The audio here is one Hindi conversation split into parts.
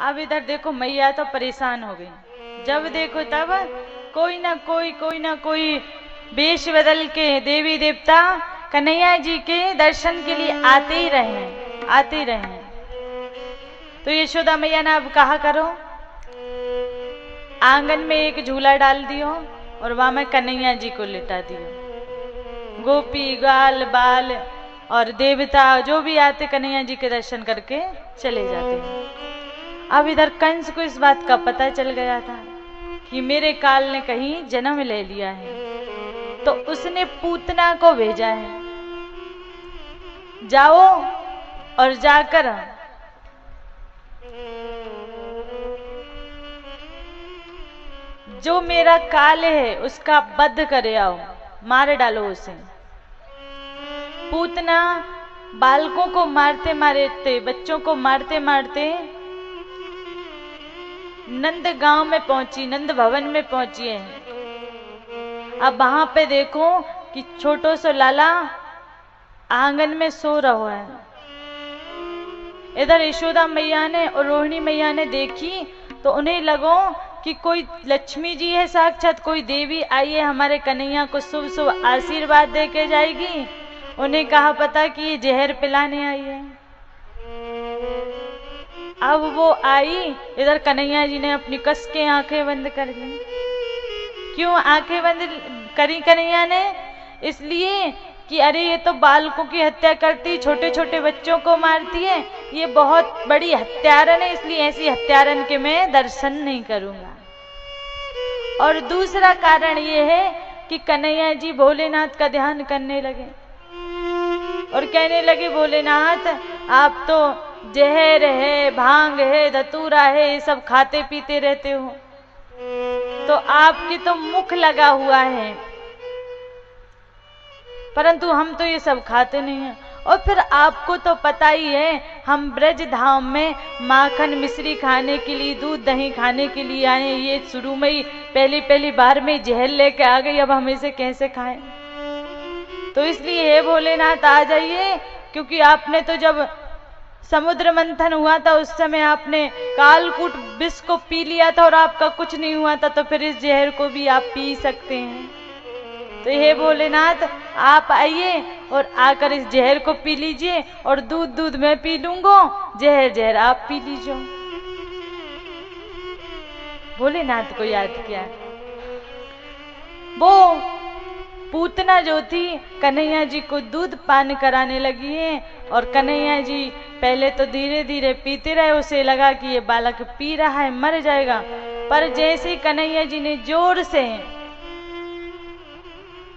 अब इधर देखो मैया तो परेशान हो गई। जब देखो तब कोई ना कोई वेश बदल के देवी देवता कन्हैया जी के दर्शन के लिए आते ही रहे। तो यशोदा मैया ने अब कहा करो, आंगन में एक झूला डाल दियो और वहां में कन्हैया जी को लिटा दियो। गोपी ग्वाल बाल और देवता जो भी आते कन्हैया जी के दर्शन करके चले जाते हैं। अब इधर कंस को इस बात का पता चल गया था कि मेरे काल ने कहीं जन्म ले लिया है, तो उसने पूतना को भेजा है, जाओ और जाकर जो मेरा काल है उसका वध करे आओ, मार डालो उसे। पूतना बालकों को मारते मारते, बच्चों को मारते मारते नंद गांव में पहुंची, नंद भवन में पहुंची है। अब वहां पे देखो कि छोटो सो लाला आंगन में सो रहा है। इधर यशोदा मैया ने और रोहिणी मैया ने देखी तो उन्हें लगो कि कोई लक्ष्मी जी है, साक्षात कोई देवी आई है, हमारे कन्हैया को शुभ शुभ आशीर्वाद दे के जाएगी। उन्हें कहा पता कि ये जहर पिलाने आई है। अब वो आई, इधर कन्हैया जी ने अपनी कस के आंखें बंद कर ली। क्यों आंखें बंद करी कन्हैया ने? इसलिए कि अरे ये तो बालकों की हत्या करती, छोटे छोटे बच्चों को मारती है, ये बहुत बड़ी हत्यारन है, इसलिए ऐसी हत्यारन के मैं दर्शन नहीं करूंगा। और दूसरा कारण ये है कि कन्हैया जी भोलेनाथ का ध्यान करने लगे और कहने लगे, भोलेनाथ आप तो जहर है, भांग है, धतूरा है, ये सब खाते पीते रहते हो, तो आपकी तो मुख लगा हुआ है, परंतु हम तो ये सब खाते नहीं हैं। और फिर आपको तो पता ही है हम ब्रज धाम में माखन मिश्री खाने के लिए, दूध दही खाने के लिए आए, ये शुरू में ही पहली बार में जहर लेके आ गई, अब हम इसे कैसे खाएं? तो इसलिए हे भोलेनाथ आ जाइए, क्योंकि आपने तो जब समुद्र मंथन हुआ था उस समय आपने कालकूट विष को पी लिया था और आपका कुछ नहीं हुआ था, तो फिर इस जहर को भी आप पी सकते हैं। तो हे भोलेनाथ आप आइए और आकर इस जहर को पी लीजिए, और दूध मैं पी लूंगा, जहर आप पी लीजिए। भोलेनाथ को याद किया। वो पूतना जो थी कन्हैया जी को दूध पान कराने लगी है, और कन्हैया जी पहले तो धीरे धीरे पीते रहे, उसे लगा कि ये बालक पी रहा है मर जाएगा, पर जैसे ही कन्हैया जी ने जोर से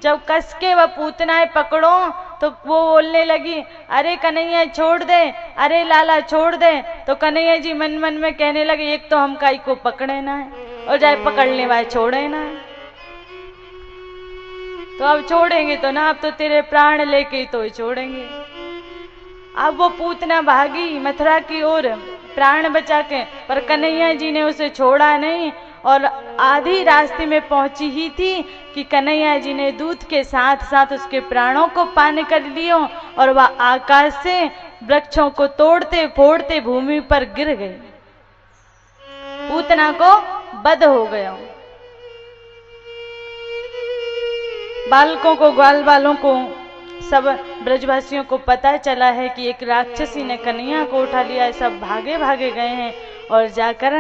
जब कस के वह पूतनाएं पकड़ो तो वो बोलने लगी, अरे कन्हैया छोड़ दे, अरे लाला छोड़ दे। तो कन्हैया जी मन मन में कहने लगे, एक तो हम काई को पकड़े ना है, और जाए पकड़ने वाले छोड़े ना है, तो अब छोड़ेंगे तो ना, अब तो तेरे प्राण लेके ही तो छोड़ेंगे। अब वो पूतना भागी मथुरा की ओर प्राण बचा के, पर कन्हैया जी ने उसे छोड़ा नहीं, और आधी रास्ते में पहुंची ही थी कि कन्हैया जी ने दूध के साथ साथ उसके प्राणों को पान कर लियो, और वह आकाश से वृक्षों को तोड़ते फोड़ते भूमि पर गिर गई। पूतना को वध हो गया। बालकों को, ग्वाल बालों को, सब ब्रजवासियों को पता चला है कि एक राक्षसी ने कन्हैया को उठा लिया है। सब भागे भागे गए हैं और जाकर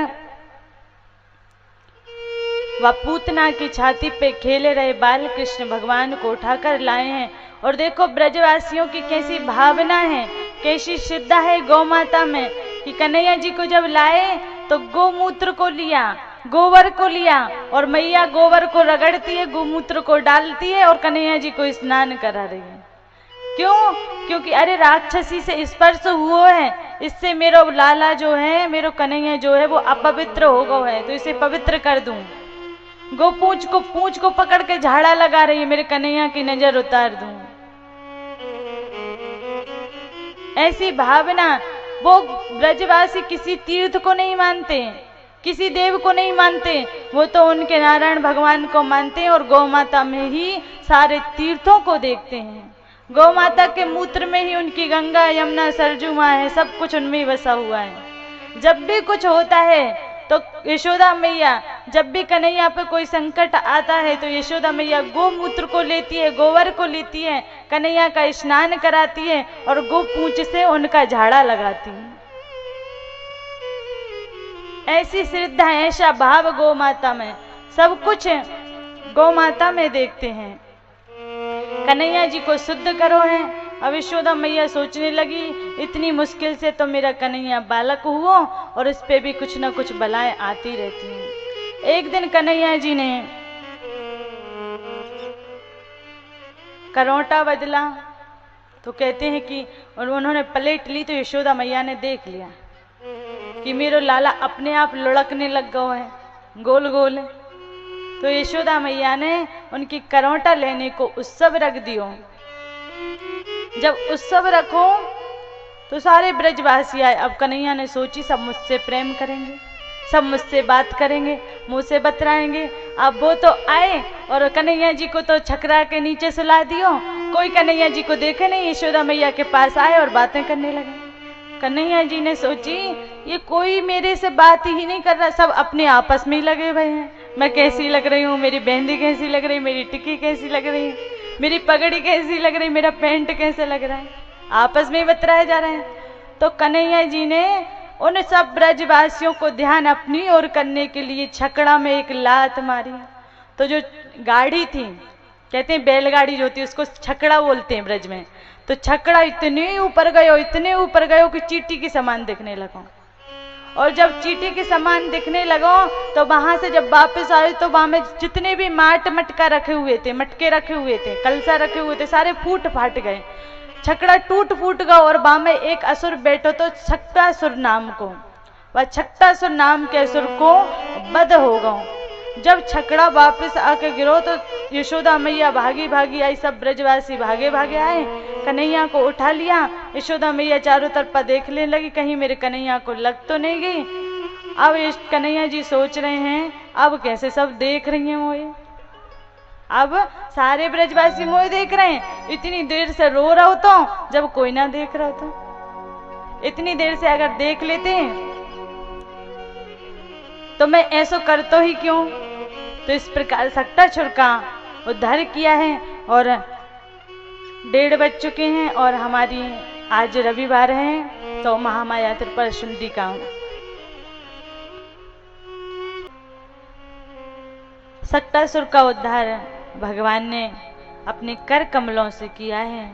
वह पूतना की छाती पे खेले रहे बाल कृष्ण भगवान को उठाकर लाए हैं। और देखो ब्रजवासियों की कैसी भावना है, कैसी श्रद्धा है गौ माता में, कि कन्हैया जी को जब लाए तो गोमूत्र को लिया, गोबर को लिया, और मैया गोबर को रगड़ती है, गोमूत्र को डालती है और कन्हैया जी को स्नान करा रही है। क्यों? क्योंकि अरे राक्षसी से स्पर्श हुआ है, इससे मेरा लाला जो है, मेरा कन्हैया जो है वो अपवित्र हो गया है, तो इसे पवित्र कर दूं। गो पूंछ को पकड़ के झाड़ा लगा रही है, मेरे कन्हैया की नजर उतार दूं। ऐसी भावना। वो ब्रजवासी किसी तीर्थ को नहीं मानते, किसी देव को नहीं मानते, वो तो उनके नारायण भगवान को मानते हैं, और गौ माता में ही सारे तीर्थों को देखते हैं। गौ माता के मूत्र में ही उनकी गंगा यमुना सरजू माँ है, सब कुछ उनमें ही बसा हुआ है। जब भी कुछ होता है तो यशोदा मैया, जब भी कन्हैया पे कोई संकट आता है तो यशोदा मैया गोमूत्र को लेती है, गोबर को लेती है, कन्हैया का स्नान कराती है और गो पूंछ से उनका झाड़ा लगाती है। ऐसी श्रद्धा, ऐसा भाव गौ माता में, सब कुछ गौ माता में देखते हैं। कन्हैया जी को शुद्ध करो है। अब यशोदा मैया सोचने लगी, इतनी मुश्किल से तो मेरा कन्हैया बालक हुआ और इस पे भी कुछ ना कुछ बलाएं आती रहती हैं। एक दिन कन्हैया जी ने करौटा बदला तो कहते हैं कि और उन्होंने प्लेट ली तो यशोदा मैया ने देख लिया कि मेरो लाला अपने आप लुढ़कने लग गया है, गोल गोल। तो यशोदा मैया ने उनकी करौटा लेने को उत्सव रख दियो। जब उत्सव रखो तो सारे ब्रजवासी आए। अब कन्हैया ने सोची सब मुझसे प्रेम करेंगे, सब मुझसे बात करेंगे, मुँह से बतराएंगे। अब वो तो आए और कन्हैया जी को तो छकरा के नीचे सुला दियो। कोई कन्हैया जी को देखे नहीं, यशोदा मैया के पास आए और बातें करने लगे। कन्हैया जी ने सोची ये कोई मेरे से बात ही नहीं कर रहा, सब अपने आपस में ही लगे हुए हैं। मैं कैसी लग रही हूँ, मेरी मेहंदी कैसी लग रही, मेरी टिक्की कैसी लग रही, मेरी पगड़ी कैसी लग रही, मेरा पैंट कैसे लग रहा है, आपस में ही बतराए जा रहे हैं। तो कन्हैया जी ने उन सब ब्रजवासियों को ध्यान अपनी ओर करने के लिए छकड़ा में एक लात मारी। तो जो गाड़ी थी, कहते हैं बैलगाड़ी जो होती है उसको छकड़ा बोलते हैं ब्रज में, तो छकड़ा इतने ऊपर गयो, इतने ऊपर गयो कि चींटी के समान दिखने लगो। और जब चींटी के समान दिखने लगो तो वहां से जब वापस आए तो वहां में जितने भी मटका रखे हुए थे, मटके रखे हुए थे, कलसा रखे हुए थे, सारे फूट फाट गए, छकड़ा टूट फूट गया। और वहां में एक असुर बैठो तो छक्कासुर नाम को, वह छक्कासुर नाम के असुर को वध हो गया। जब छकड़ा वापस आके गिरो तो यशोदा मैया भागी भागी आई, सब ब्रजवासी भागे भागे आए, कन्हैया को उठा लिया। यशोदा मैया चारों तरफ देखने लगी कहीं मेरे कन्हैया को लग तो नहीं गई। अब कन्हैया जी सोच रहे हैं अब कैसे, सब देख रही हैं मोए, अब सारे ब्रजवासी मोए देख रहे हैं। इतनी देर से रो रहा हो तो जब कोई ना देख रहा तो, इतनी देर से अगर देख लेते तो मैं ऐसा कर तो ही क्यों। तो इस प्रकार सक्टासुर का उद्धार किया है। और 1:30 बज चुके हैं और हमारी आज रविवार है तो महामाया त्रिपुरा सुंदरी का सक्टासुर का उद्धार भगवान ने अपने कर कमलों से किया है।